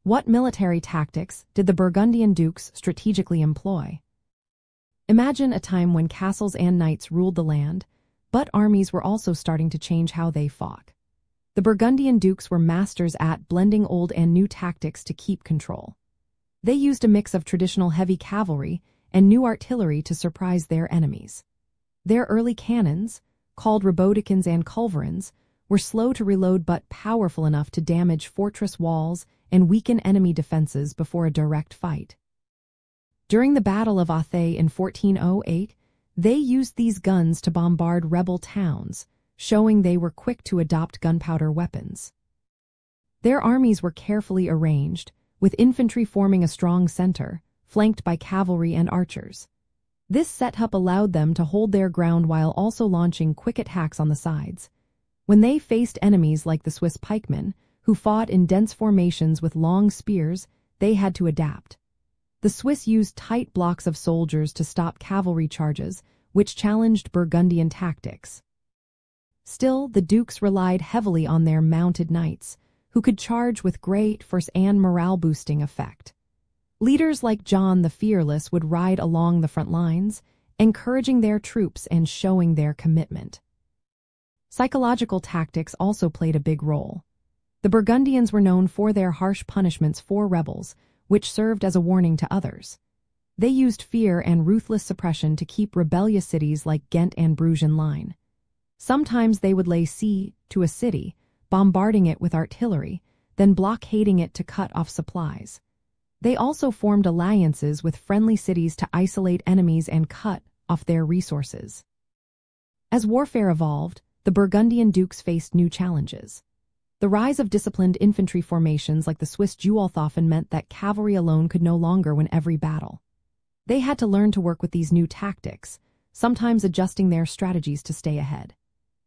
What military tactics did the Burgundian Dukes strategically employ? Imagine a time when castles and knights ruled the land, but armies were also starting to change how they fought. The Burgundian Dukes were masters at blending old and new tactics to keep control. They used a mix of traditional heavy cavalry and new artillery to surprise their enemies. Their early cannons, called ribauldequins and culverins, were slow to reload but powerful enough to damage fortress walls and weaken enemy defenses before a direct fight. During the Battle of Authay in 1408, they used these guns to bombard rebel towns, showing they were quick to adopt gunpowder weapons. Their armies were carefully arranged, with infantry forming a strong center, flanked by cavalry and archers. This setup allowed them to hold their ground while also launching quick attacks on the sides. When they faced enemies like the Swiss pikemen, who fought in dense formations with long spears, they had to adapt. The Swiss used tight blocks of soldiers to stop cavalry charges, which challenged Burgundian tactics. Still, the Dukes relied heavily on their mounted knights, who could charge with great force and morale-boosting effect. Leaders like John the Fearless would ride along the front lines, encouraging their troops and showing their commitment. Psychological tactics also played a big role. The Burgundians were known for their harsh punishments for rebels, which served as a warning to others. They used fear and ruthless suppression to keep rebellious cities like Ghent and Bruges in line. Sometimes they would lay siege to a city, bombarding it with artillery, then blockading it to cut off supplies. They also formed alliances with friendly cities to isolate enemies and cut off their resources. As warfare evolved, the Burgundian Dukes faced new challenges. The rise of disciplined infantry formations like the Swiss Gewaltwaffen meant that cavalry alone could no longer win every battle. They had to learn to work with these new tactics, sometimes adjusting their strategies to stay ahead.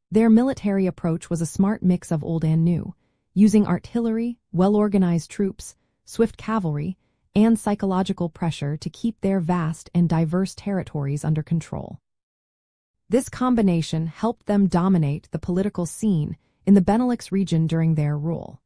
Their military approach was a smart mix of old and new, using artillery, well-organized troops, swift cavalry, and psychological pressure to keep their vast and diverse territories under control. This combination helped them dominate the political scene in the Benelux region during their rule.